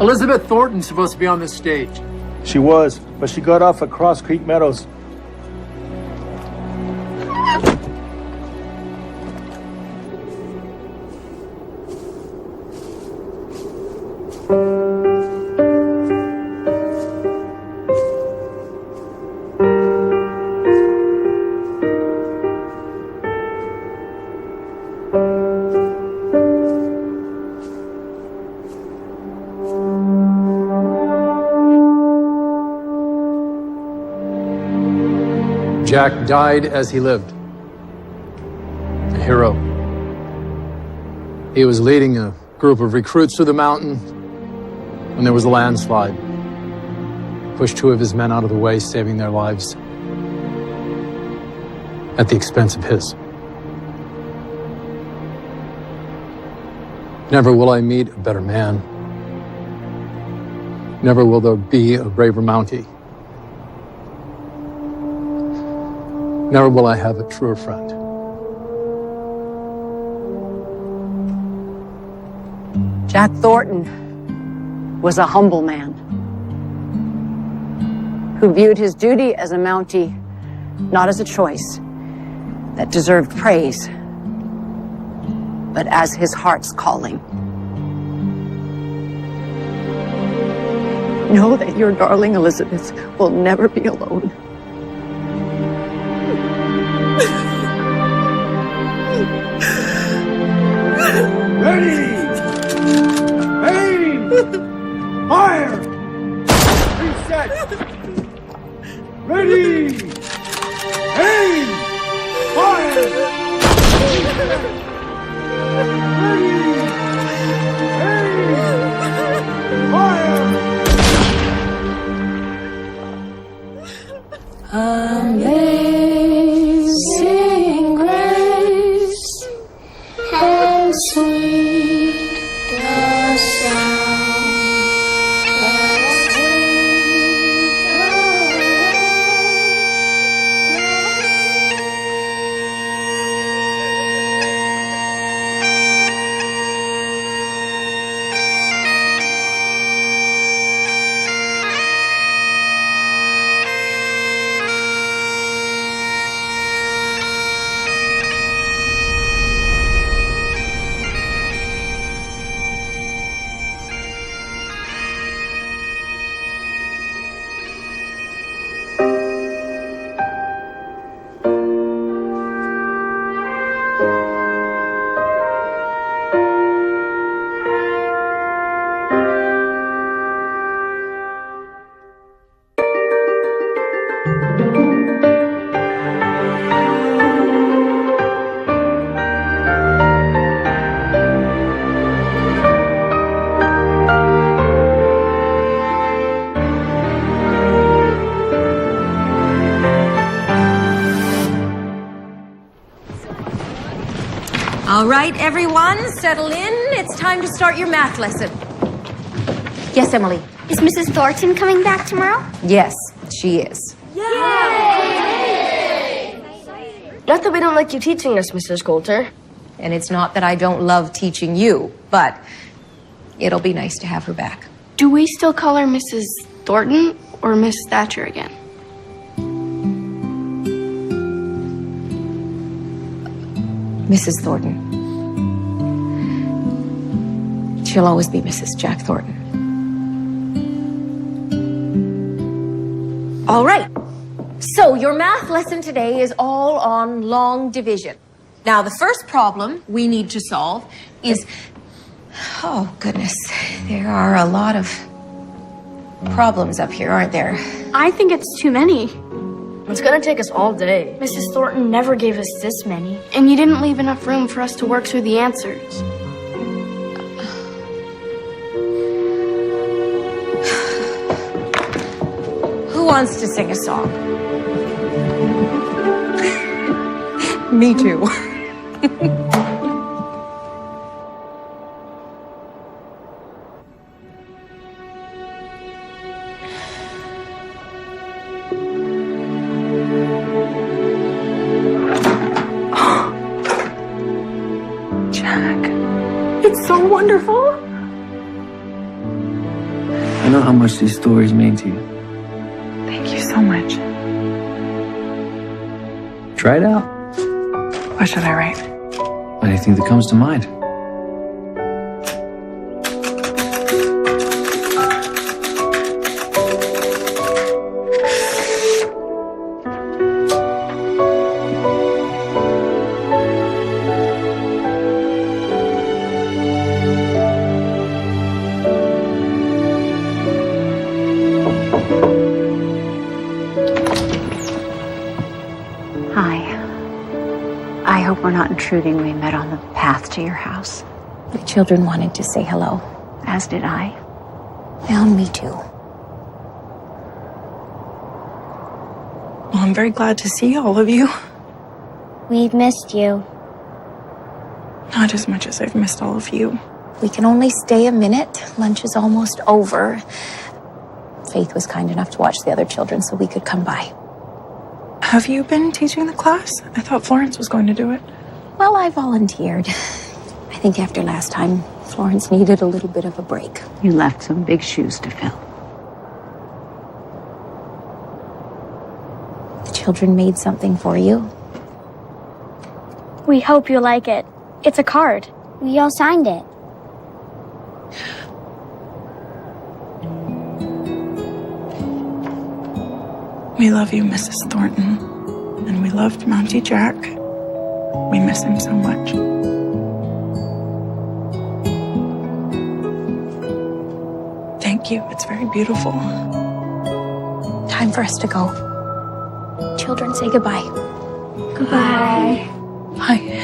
Elizabeth Thornton's supposed to be on this stage. She was, but she got off at Cross Creek Meadows. Jack died as he lived. A hero. He was leading a group of recruits through the mountain when there was a landslide. Pushed 2 of his men out of the way, saving their lives at the expense of his. Never will I meet a better man. Never will there be a braver Mountie. Never will I have a truer friend. Jack Thornton was a humble man who viewed his duty as a Mountie not as a choice that deserved praise, but as his heart's calling. Know that your darling Elizabeth will never be alone. Ready! Aim! Fire! Reset! Ready! Aim! Fire! Reset! Ready! Aim! Fire! Amazing grace, how sweet the sound that All right, everyone, settle in. It's time to start your math lesson. Yes, Emily? Is Mrs. Thornton coming back tomorrow? Yes, she is. Yay! Not that we don't like you teaching us, Mrs. Coulter. And it's not that I don't love teaching you, but it'll be nice to have her back. Do we still call her Mrs. Thornton or Miss Thatcher again? Mrs. Thornton. She'll always be Mrs. Jack Thornton. All right. So your math lesson today is all on long division. Now, the first problem we need to solve is... Oh, goodness. There are a lot of problems up here, aren't there? I think it's too many. It's gonna take us all day. Mrs. Thornton never gave us this many. And you didn't leave enough room for us to work through the answers. Who wants to sing a song? Me too. Jack, it's so wonderful. I know how much these stories mean to you. Thank you so much. Try it out. What should I write? Anything that comes to mind. Hi. I hope we're not intruding. We met on the path to your house. The children wanted to say hello. As did I. Well, me too. Well, I'm very glad to see all of you. We've missed you. Not as much as I've missed all of you. We can only stay a minute. Lunch is almost over. Faith was kind enough to watch the other children so we could come by. Have you been teaching the class? I thought Florence was going to do it. Well, I volunteered. I think after last time, Florence needed a little bit of a break. You left some big shoes to fill. The children made something for you. We hope you like it. It's a card. We all signed it. We love you, Mrs. Thornton. And we loved Mountie Jack. We miss him so much. Thank you. It's very beautiful. Time for us to go. Children, say goodbye. Goodbye. Bye.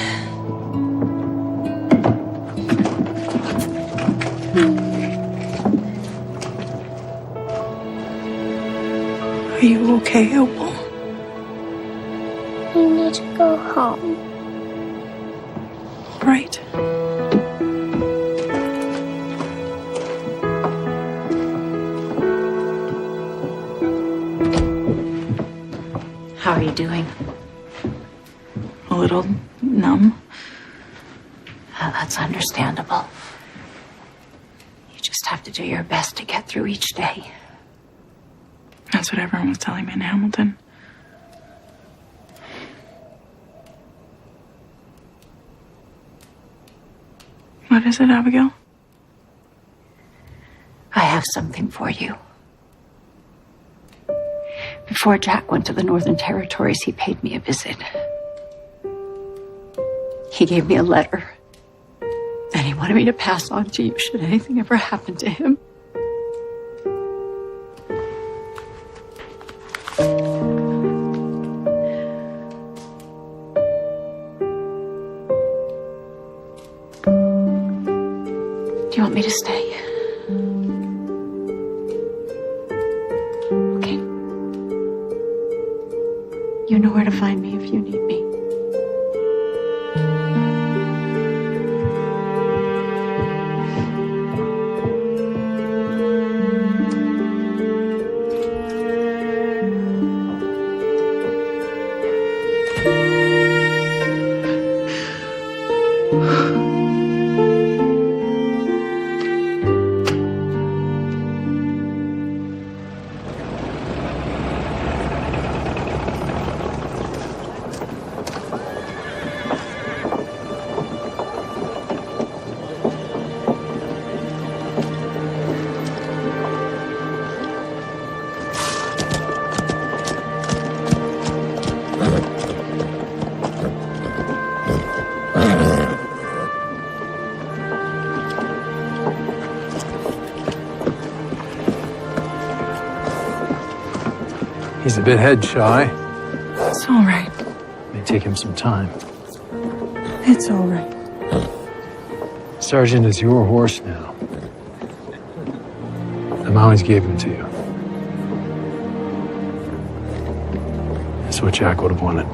Are you okay, Opal? We need to go home. Right. How are you doing? A little numb. That's understandable. You just have to do your best to get through each day. That's what everyone was telling me in Hamilton. What is it, Abigail? I have something for you. Before Jack went to the Northern Territories, he paid me a visit. He gave me a letter that he wanted me to pass on to you should anything ever happen to him. Do you want me to stay? Okay. You know where to find me if you need me. He's a bit head shy. It's all right. May take him some time. It's all right. Sergeant is your horse now. The Maoris gave him to you. That's what Jack would have wanted.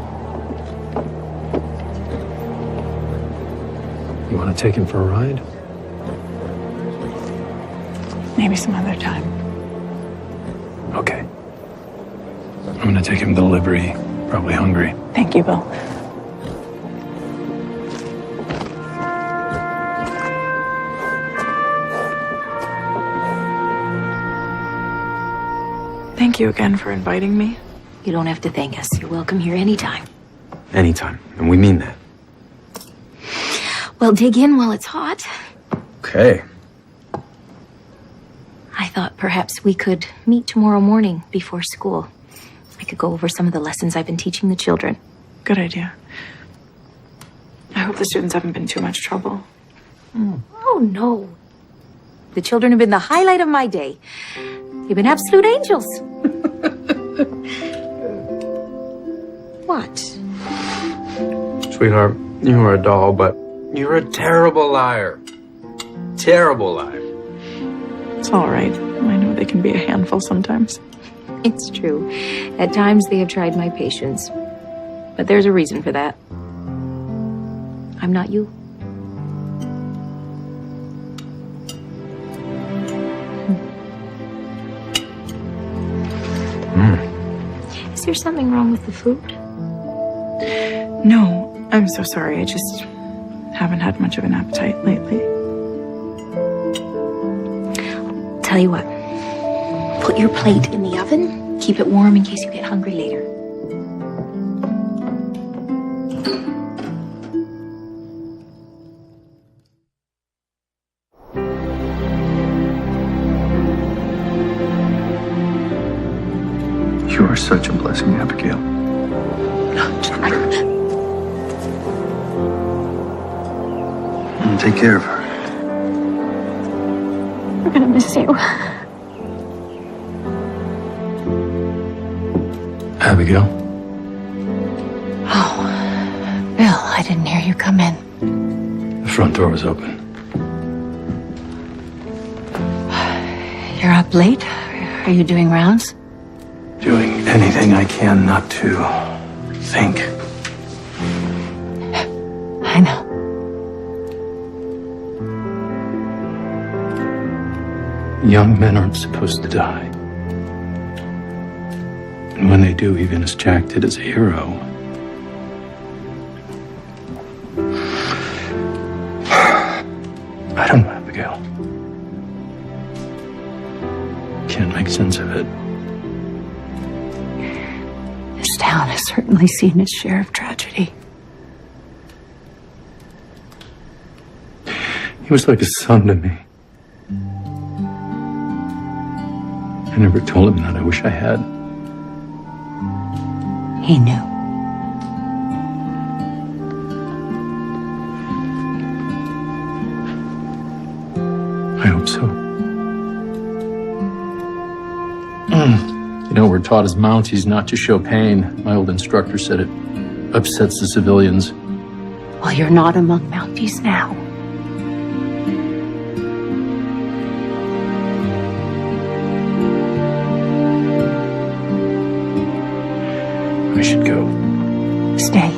You want to take him for a ride? Maybe some other time. Okay. I'm gonna take him to the livery. Probably hungry. Thank you, Bill. Thank you again for inviting me. You don't have to thank us. You're welcome here anytime. Anytime, and we mean that. Well, dig in while it's hot. Okay. I thought perhaps we could meet tomorrow morning before school. I could go over some of the lessons I've been teaching the children. Good idea. I hope the students haven't been too much trouble. Oh, no. The children have been the highlight of my day. They've been absolute angels. What? Sweetheart, you are a doll, but you're a terrible liar. Terrible liar. It's all right. I know they can be a handful sometimes. It's true. At times they have tried my patience. But there's a reason for that. I'm not you. Is there something wrong with the food? No, I'm so sorry. I just haven't had much of an appetite lately. Tell you what. Put your plate in the oven. Keep it warm in case you get hungry later. You are such a blessing, Abigail. And take care of her. We're gonna miss you. Abigail? Oh, Bill, I didn't hear you come in. The front door was open. You're up late? Are you doing rounds? Doing anything I can not to think. I know. Young men aren't supposed to die. And when they do, even as Jack did as a hero, I don't know, Abigail. Can't make sense of it. This town has certainly seen its share of tragedy. He was like a son to me. I never told him that. I wish I had. He knew. I hope so. You know, we're taught as Mounties not to show pain. My old instructor said it upsets the civilians. Well, you're not among Mounties now. I should go. Stay.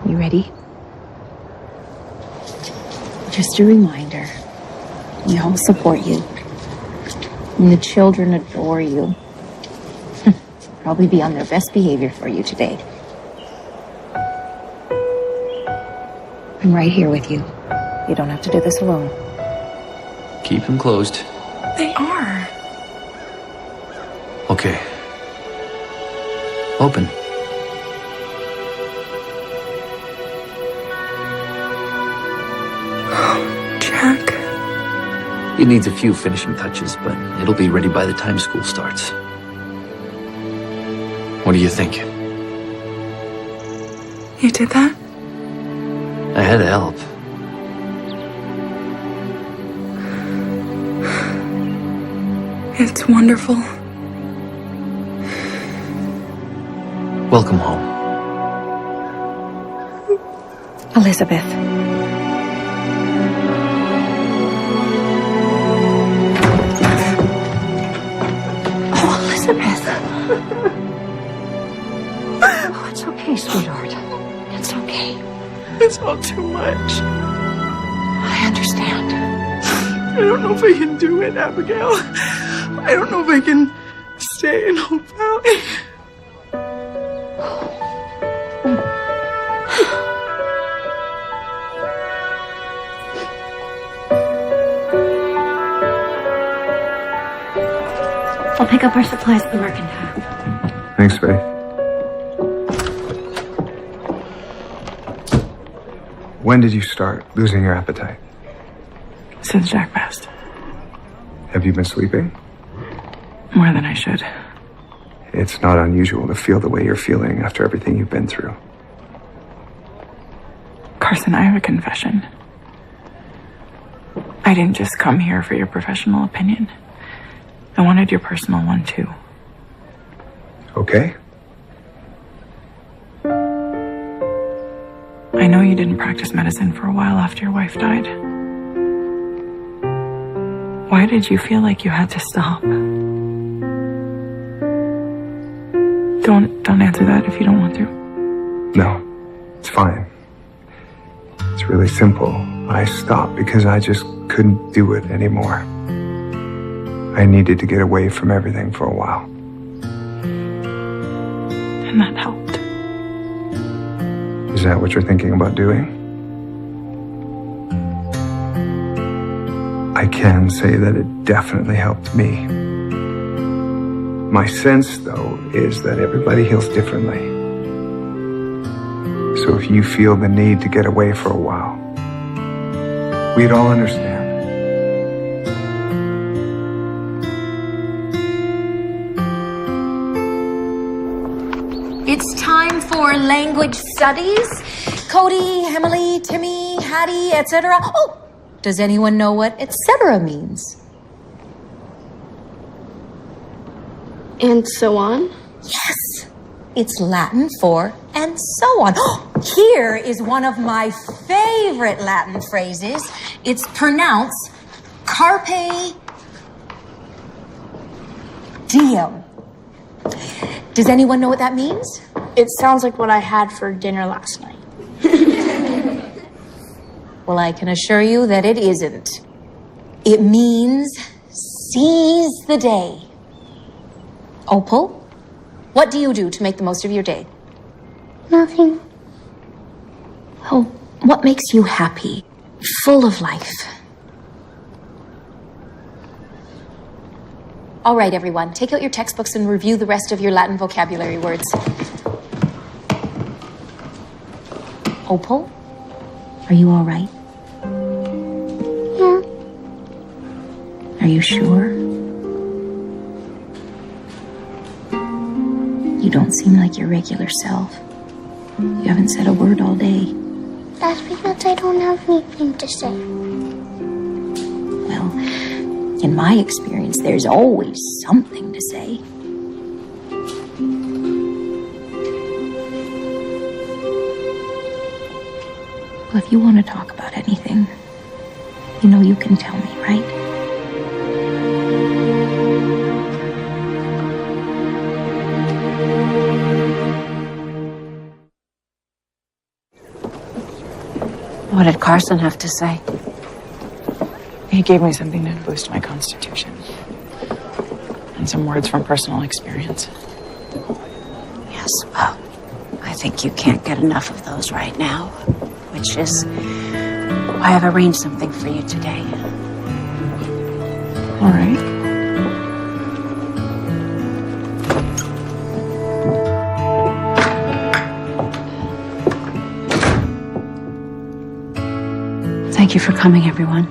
You ready? Just a reminder, we all support you. And the children adore you. Probably be on their best behavior for you today. I'm right here with you. You don't have to do this alone. Keep them closed. They are. Okay. Open. Jack. It needs a few finishing touches, but it'll be ready by the time school starts. What do you think? You did that? I had to help. It's wonderful. Welcome home. Elizabeth. Oh, it's okay, sweetheart. It's okay. It's all too much. I understand. I don't know if I can do it, Abigail. I don't know if I can stay in Hope Valley. I'll pick up our supplies at the mercantile. Thanks, Faith. When did you start losing your appetite? Since Jack passed. Have you been sleeping? More than I should. It's not unusual to feel the way you're feeling after everything you've been through. Carson, I have a confession. I didn't just come here for your professional opinion. I wanted your personal one, too. Okay. I know you didn't practice medicine for a while after your wife died. Why did you feel like you had to stop? Don't answer that if you don't want to. No, it's fine. It's really simple. I stopped because I just couldn't do it anymore. I needed to get away from everything for a while. And that helped. Is that what you're thinking about doing? I can say that it definitely helped me. My sense, though, is that everybody heals differently. So if you feel the need to get away for a while, we'd all understand. It's time for language studies. Cody, Emily, Timmy, Hattie, etc. Oh, does anyone know what etc. means? And so on? Yes, it's Latin for and so on. Here is one of my favorite Latin phrases. It's pronounced carpe diem. Does anyone know what that means? It sounds like what I had for dinner last night. Well, I can assure you that it isn't. It means seize the day. Opal, what do you do to make the most of your day? Nothing. Well, what makes you happy, full of life? All right, everyone, take out your textbooks and review the rest of your Latin vocabulary words. Opal, are you all right? Yeah. Are you sure? You don't seem like your regular self. You haven't said a word all day. That's because I don't have anything to say. Well, in my experience, there's always something to say. Well, if you want to talk about anything, you know you can tell me, right? What did Carson have to say? He gave me something to boost my constitution. And some words from personal experience. Yes, well, I think you can't get enough of those right now, which is why I've arranged something for you today. All right. Thank you for coming, everyone.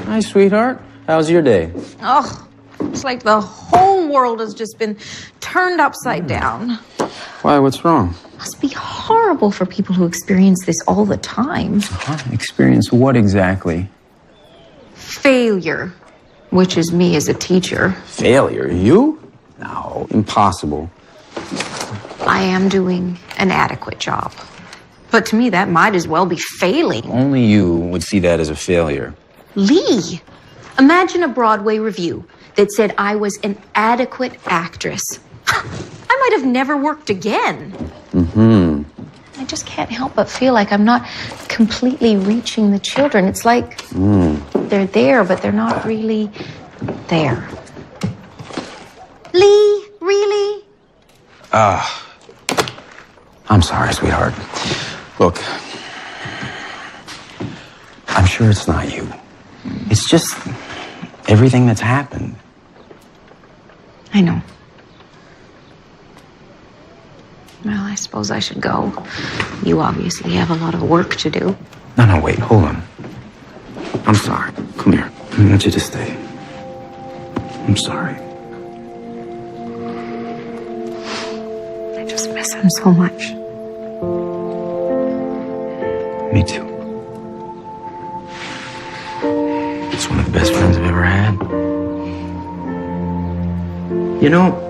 Hi, sweetheart. How's your day? Oh, it's like the whole world has just been turned upside down. Why, what's wrong? Must be horrible for people who experience this all the time. Experience what exactly? Failure, which is me as a teacher. Failure? You? No, impossible. I am doing an adequate job. But to me, that might as well be failing. Only you would see that as a failure. Lee, Imagine a Broadway review that said I was an adequate actress. I might have never worked again. I just can't help but feel like I'm not completely reaching the children. It's like they're there, but they're not really there. Lee, really? I'm sorry, sweetheart. Look, I'm sure it's not you. It's just everything that's happened. I know. Well, I suppose I should go. You obviously have a lot of work to do. No, wait, hold on. I'm sorry. Come here. I want you to stay. I'm sorry. I just miss him so much. Me too. He's one of the best friends I've ever had. You know,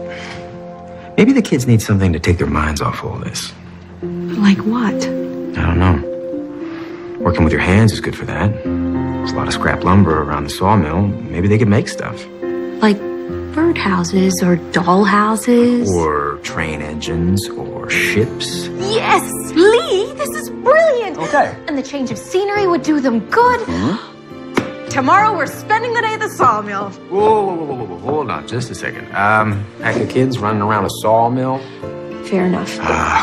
maybe the kids need something to take their minds off all this. Like what? I don't know. Working with your hands is good for that. There's a lot of scrap lumber around the sawmill. Maybe they could make stuff. Like birdhouses or doll houses? Or train engines or ships. Yes, Lee, this is brilliant. Okay. And the change of scenery would do them good. Tomorrow we're spending the day at the sawmill. Whoa. Hold on just a second. Pack of kids running around a sawmill. Fair enough.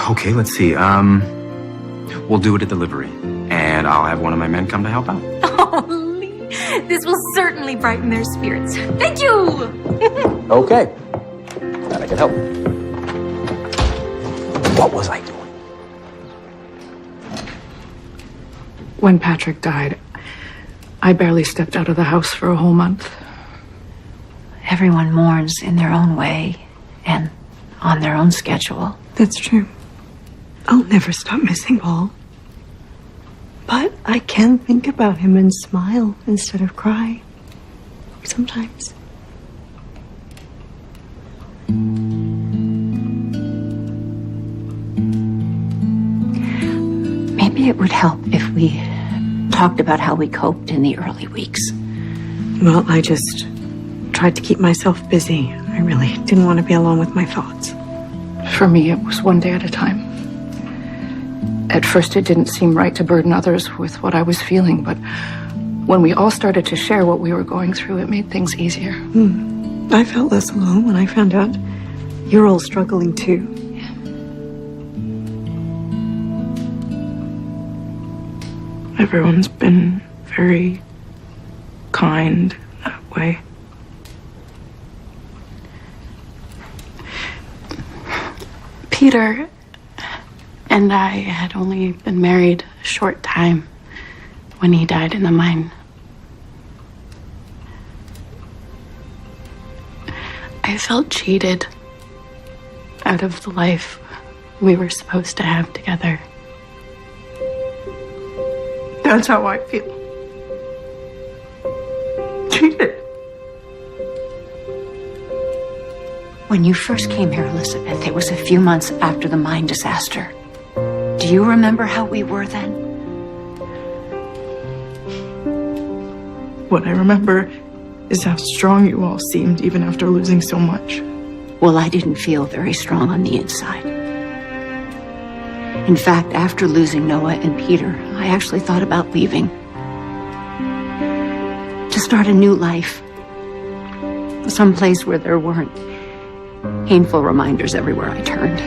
Okay, let's see. We'll do it at delivery. And I'll have one of my men come to help out. Oh, Lee, this will certainly brighten their spirits. Thank you. Okay. Glad I could help. What was I doing? When Patrick died, I barely stepped out of the house for a whole month. Everyone mourns in their own way and on their own schedule. That's true. I'll never stop missing Paul. But I can think about him and smile instead of cry. Sometimes. Maybe it would help if we talked about how we coped in the early weeks. Well, I just tried to keep myself busy. I really didn't want to be alone with my thoughts. For me, it was one day at a time. At first, it didn't seem right to burden others with what I was feeling, but when we all started to share what we were going through, it made things easier. I felt less alone when I found out you're all struggling too. Everyone's been very kind that way. Peter and I had only been married a short time when he died in the mine. I felt cheated out of the life we were supposed to have together. That's how I feel. Cheated. When you first came here, Elizabeth, it was a few months after the mine disaster. Do you remember how we were then? What I remember is how strong you all seemed even after losing so much. Well, I didn't feel very strong on the inside. In fact, after losing Noah and Peter, I actually thought about leaving. To start a new life. Someplace where there weren't painful reminders everywhere I turned.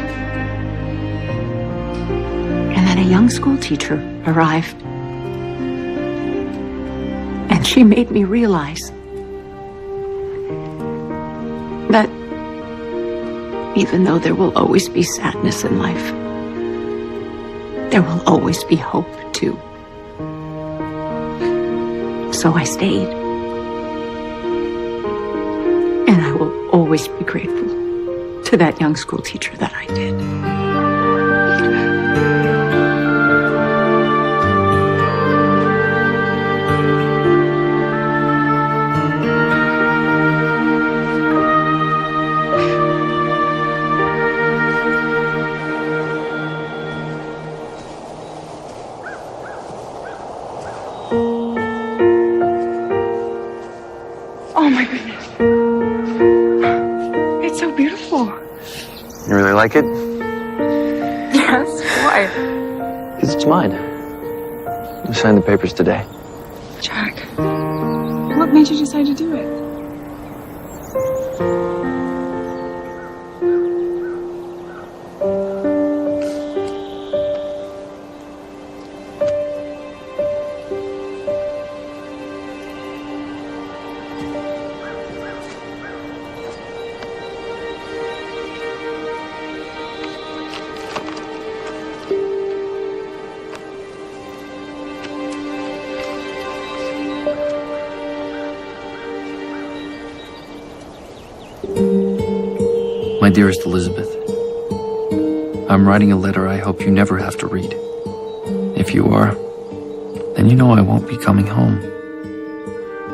And then a young school teacher arrived. And she made me realize that even though there will always be sadness in life, there will always be hope, too. So I stayed. And I will always be grateful to that young school teacher that I did. You really like it? Yes, why? Because it's mine. I signed the papers today. Jack, what made you decide to do it? My dearest Elizabeth, I'm writing a letter I hope you never have to read. If you are, then you know I won't be coming home.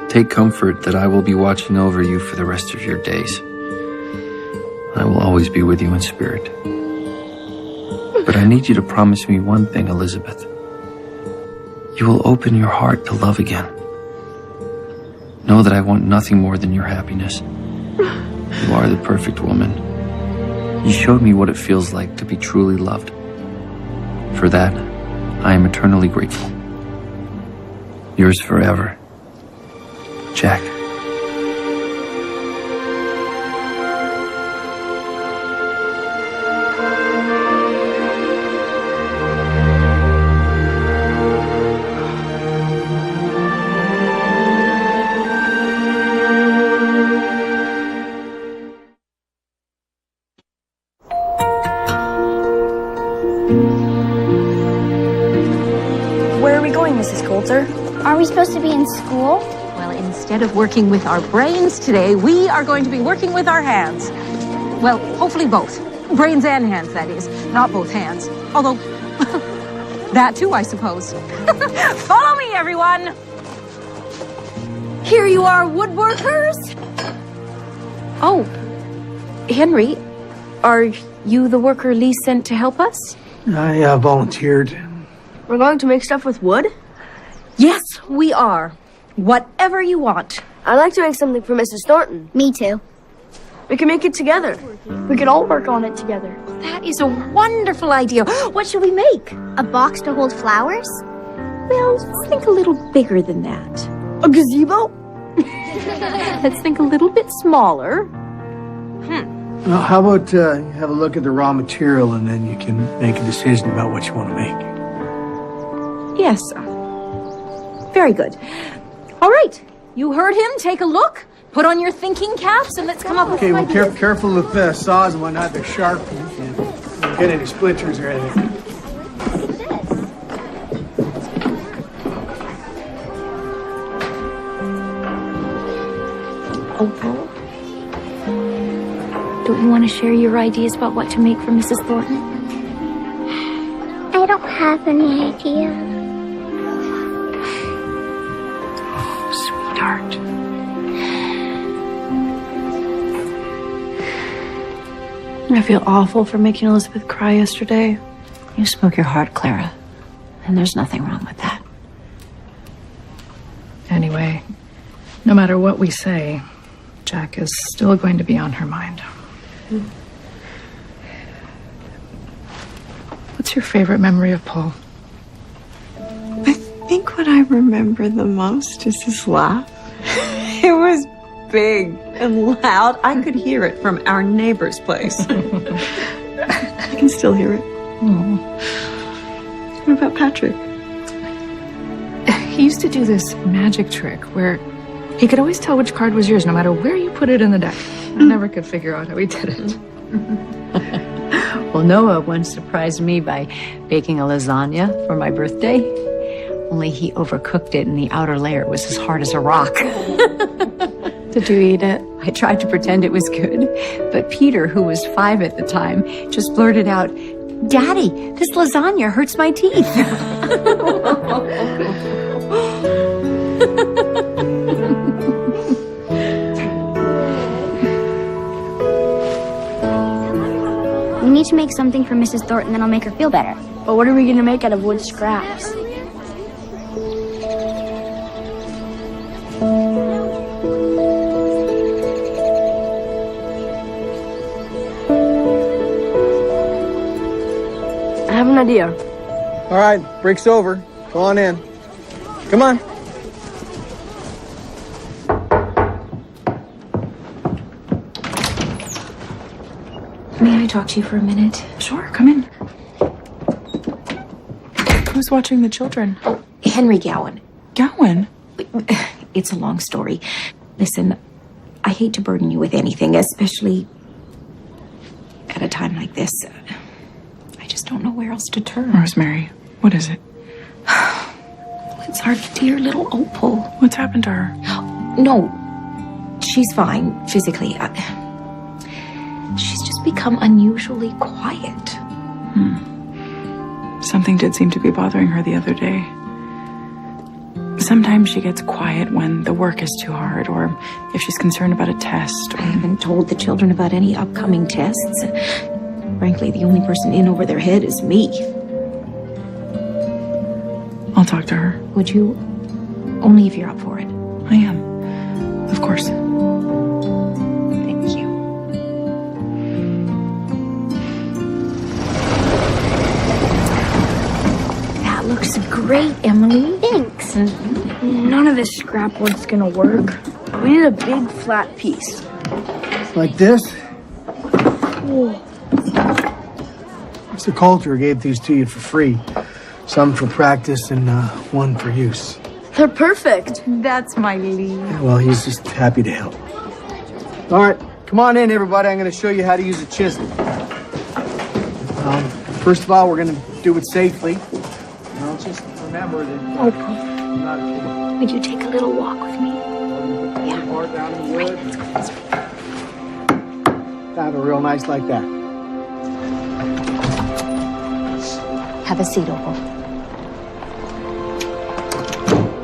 Take comfort that I will be watching over you for the rest of your days. I will always be with you in spirit. But I need you to promise me one thing, Elizabeth. You will open your heart to love again. Know that I want nothing more than your happiness. You are the perfect woman. You showed me what it feels like to be truly loved. For that, I am eternally grateful. Yours forever, Jack. Where are we going, Mrs. Coulter? Are we supposed to be in school? Well, instead of working with our brains today, we are going to be working with our hands. Well, hopefully both. Brains and hands, that is. Not both hands. Although, that too, I suppose. Follow me, everyone! Here you are, woodworkers! Oh, Henry, are you the worker Lee sent to help us? I volunteered. We're going to make stuff with wood? Yes, we are. Whatever you want. I'd like to make something for Mrs. Thornton. Me too. We can make it together. We could all work on it together. That is a wonderful idea. What should we make? A box to hold flowers? Well, let's think a little bigger than that. A gazebo? Let's think a little bit smaller. Well, how about you have a look at the raw material and then you can make a decision about what you want to make. Yes. Very good. All right. You heard him. Take a look. Put on your thinking caps and let's come up with Okay, some well, ideas. careful with saws and whatnot. They're sharp and you can't get any splinters or anything. Opal, don't you want to share your ideas about what to make for Mrs. Thornton? I don't have any idea. Sweetheart. I feel awful for making Elizabeth cry yesterday. You spoke your heart, Clara. And there's nothing wrong with that. Anyway, no matter what we say, Jack is still going to be on her mind. What's your favorite memory of Paul? I think what I remember the most is his laugh. It was big and loud. I could hear it from our neighbor's place. I can still hear it. What about Patrick? He used to do this magic trick where he could always tell which card was yours no matter where you put it in the deck. I never could figure out how he did it. Well, Noah once surprised me by baking a lasagna for my birthday. Only he overcooked it and the outer layer was as hard as a rock. Did you eat it? I tried to pretend it was good, but Peter, who was 5 at the time, just blurted out, "Daddy, this lasagna hurts my teeth." We need to make something for Mrs. Thornton that'll make her feel better. But what are we going to make out of wood scraps? have an idea. All right, break's over. Go on in. Come on. May I talk to you for a minute? Sure, come in. Who's watching the children? Henry Gowan. Gowan? It's a long story. Listen, I hate to burden you with anything, especially at a time like this. I just don't know where else to turn. Rosemary, what is it? It's our dear little Opal. What's happened to her? No, she's fine physically. She's just become unusually quiet. Something did seem to be bothering her the other day. Sometimes she gets quiet when the work is too hard, or if she's concerned about a test. I haven't told the children about any upcoming tests. Frankly, the only person in over their head is me. I'll talk to her. Would you? Only if you're up for it. I am. Of course. Thank you. That looks great, Emily. Thanks. None of this scrapboard's gonna work. We need a big flat piece. Like this? Whoa. Mr. Coulter gave these to you for free. Some for practice and one for use. They're perfect. That's my lead. Well, he's just happy to help. All right, come on in, everybody. I'm going to show you how to use a chisel. First of all, we're going to do it safely. Now, just remember that I'm not a kid. Would you take a little walk with me? Yeah. Part down in the wood. Have a real nice like that. Have a seat, Opal.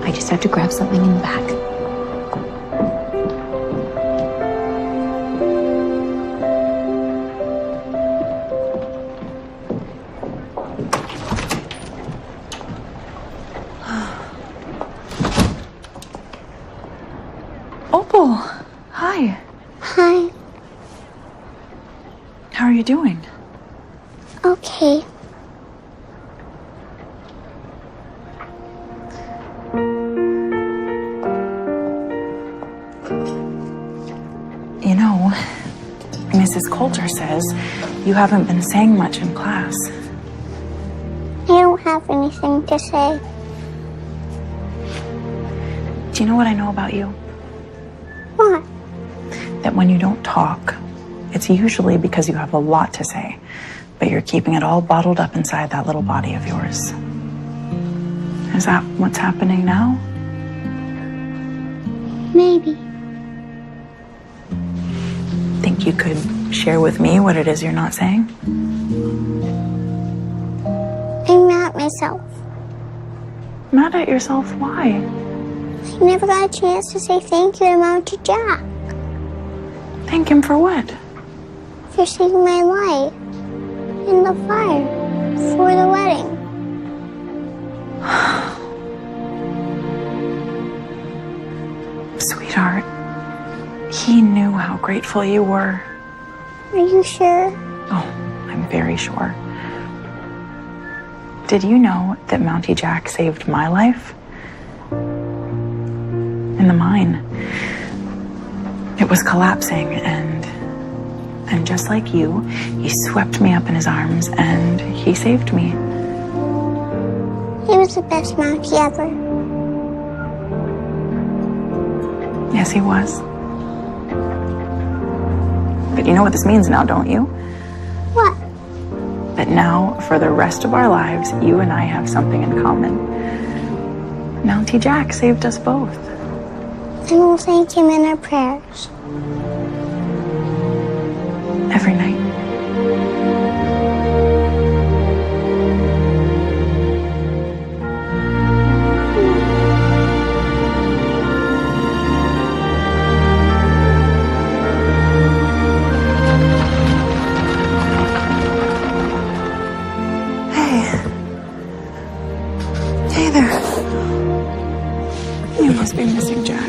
I just have to grab something in the back. Opal, hi. Hi. How are you doing? Okay. You know, Mrs. Coulter says you haven't been saying much in class. I don't have anything to say. Do you know what I know about you? What? That when you don't talk, it's usually because you have a lot to say, but you're keeping it all bottled up inside that little body of yours. Is that what's happening now? Maybe. Think you could share with me what it is you're not saying? I'm mad at myself. Mad at yourself? Why? I never got a chance to say thank you to Mom to Jack. Thank him for what? For saving my life in the fire before the wedding. Sweetheart, he knew how grateful you were. Are you sure? Oh, I'm very sure. Did you know that Mountie Jack saved my life? In the mine. It was collapsing, and just like you, he swept me up in his arms and he saved me. He was the best Mountie ever. Yes, he was. But you know what this means now, don't you? What? That now, for the rest of our lives, you and I have something in common. Mountie Jack saved us both. And we'll thank him in our prayers. Every night. Hey there. You must be missing Jack.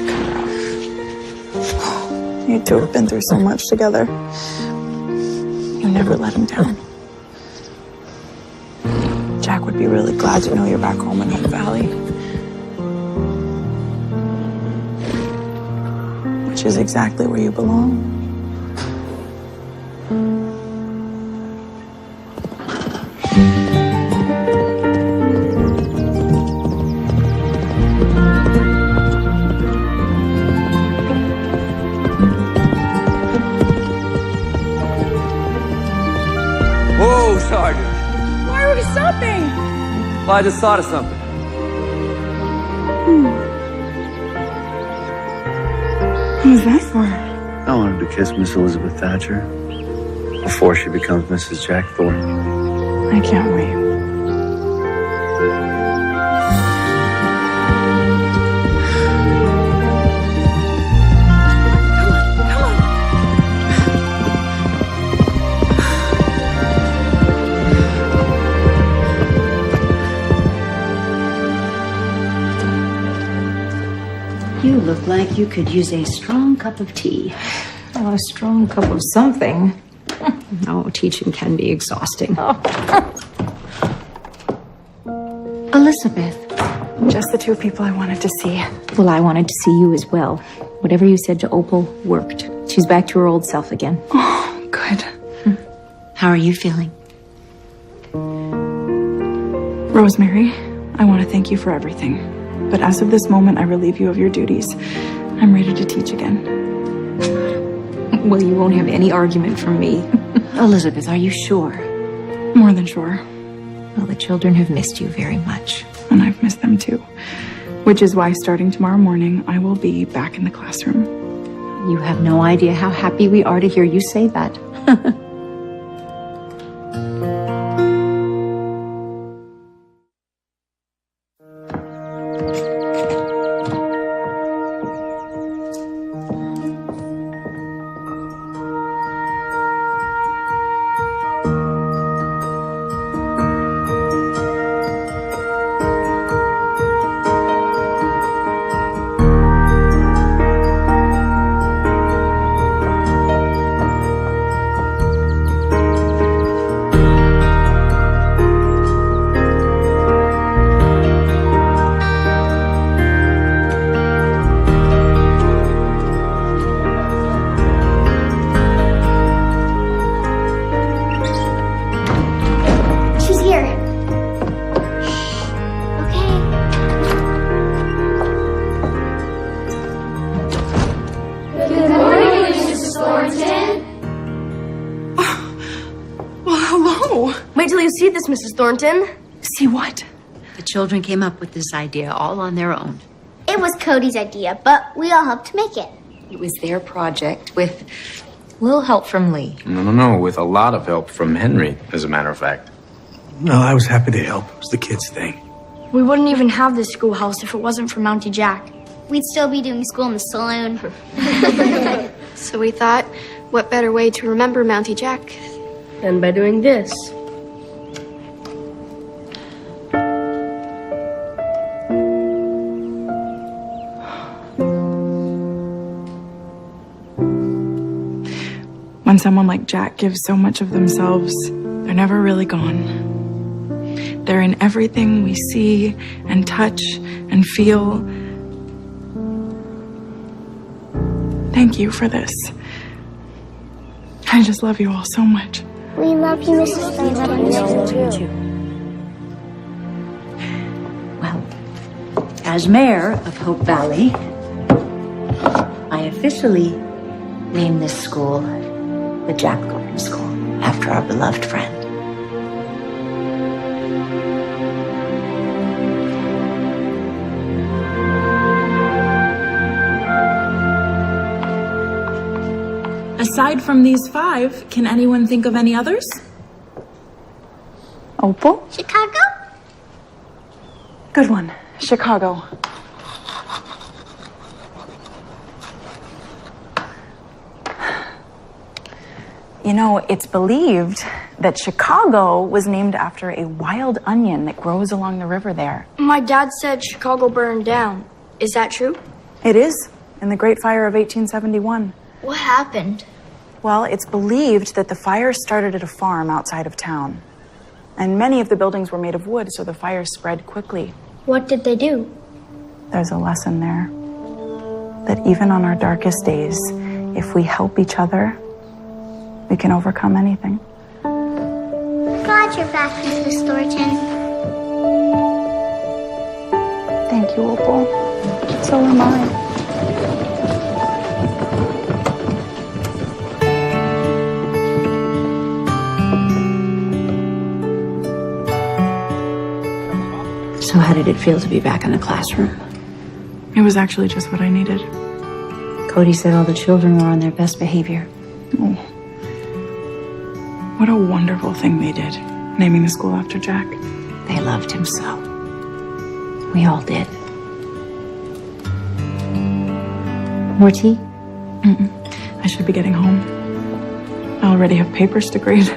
You two have been through so much together. You never let him down. be really glad to know you're back home in Hope Valley. Which is exactly where you belong. Whoa, Sergeant. Why are we stopping? Well, I just thought of something. What was that for? I wanted to kiss Miss Elizabeth Thatcher before she becomes Mrs. Jack Thornton. I can't wait. You look like you could use a strong cup of tea. Oh, a strong cup of something. Oh, teaching can be exhausting. Elizabeth. Just the two people I wanted to see. Well, I wanted to see you as well. Whatever you said to Opal worked. She's back to her old self again. Oh, good. How are you feeling? Rosemary, I want to thank you for everything. But as of this moment, I relieve you of your duties. I'm ready to teach again. Well, you won't have any argument from me. Elizabeth, are you sure? More than sure. Well, the children have missed you very much. And I've missed them too. Which is why starting tomorrow morning, I will be back in the classroom. You have no idea how happy we are to hear you say that. Wait till you see this, Mrs. Thornton. See what? The children came up with this idea all on their own. It was Cody's idea, but we all helped make it. It was their project with a little help from Lee. No, with a lot of help from Henry, as a matter of fact. Well, I was happy to help. It was the kids' thing. We wouldn't even have this schoolhouse if it wasn't for Mountie Jack. We'd still be doing school in the saloon. So we thought, what better way to remember Mountie Jack than by doing this? When someone like Jack gives so much of themselves, they're never really gone. They're in everything we see and touch and feel. Thank you for this. I just love you all so much. We love you, Mrs. Thornton. We all love you too. Well, as mayor of Hope Valley, I officially name this school the Jack Thornton School, after our beloved friend. Aside from these 5, can anyone think of any others? Opal? Chicago? Good one. Chicago. You know, it's believed that Chicago was named after a wild onion that grows along the river there. My dad said Chicago burned down. Is that true? It is, in the Great Fire of 1871. What happened? Well, it's believed that the fire started at a farm outside of town. And many of the buildings were made of wood, so the fire spread quickly. What did they do? There's a lesson there. That even on our darkest days, if we help each other, we can overcome anything. Glad you're back, Mrs. Thornton. Thank you, Opal. So am I. So how did it feel to be back in the classroom? It was actually just what I needed. Cody said all the children were on their best behavior. Oh. What a wonderful thing they did, naming the school after Jack. They loved him so. We all did. More tea? I should be getting home. I already have papers to grade.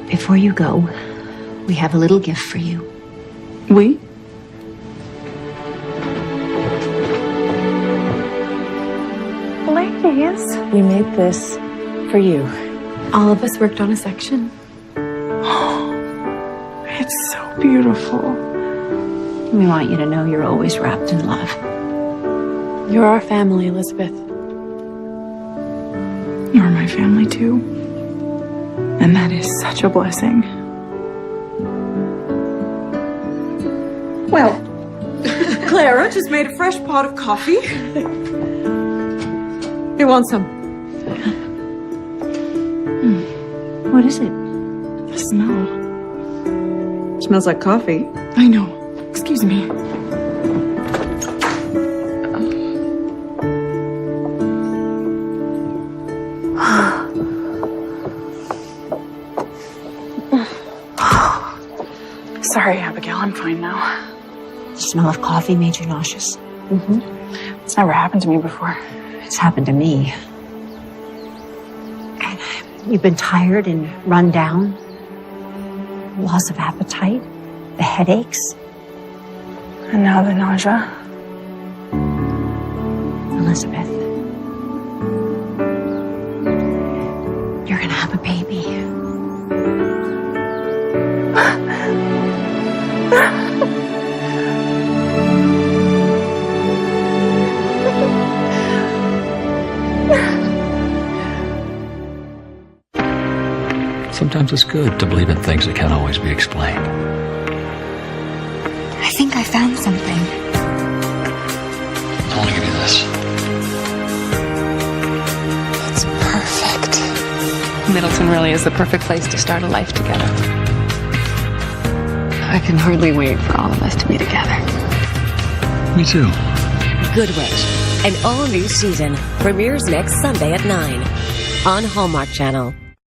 Before you go, we have a little gift for you. We? Ladies. We made this for you. All of us worked on a section. It's so beautiful. We want you to know you're always wrapped in love. You're our family, Elizabeth. You're my family, too. And that is such a blessing. Well, Clara just made a fresh pot of coffee. You want some? What is it? The smell. Smells like coffee. I know. Excuse me. Sorry, Abigail. I'm fine now. The smell of coffee made you nauseous? Mm-hmm. It's never happened to me before. It's happened to me. And you've been tired and run down. Loss of appetite. The headaches. And now the nausea. Elizabeth, you're gonna have a baby. Sometimes it's good to believe in things that can't always be explained. I think I found something. I'll only give you this. It's perfect. Middleton really is the perfect place to start a life together. I can hardly wait for all of us to be together. Me too. Good Witch, an all-new season, premieres next Sunday at 9 on Hallmark Channel.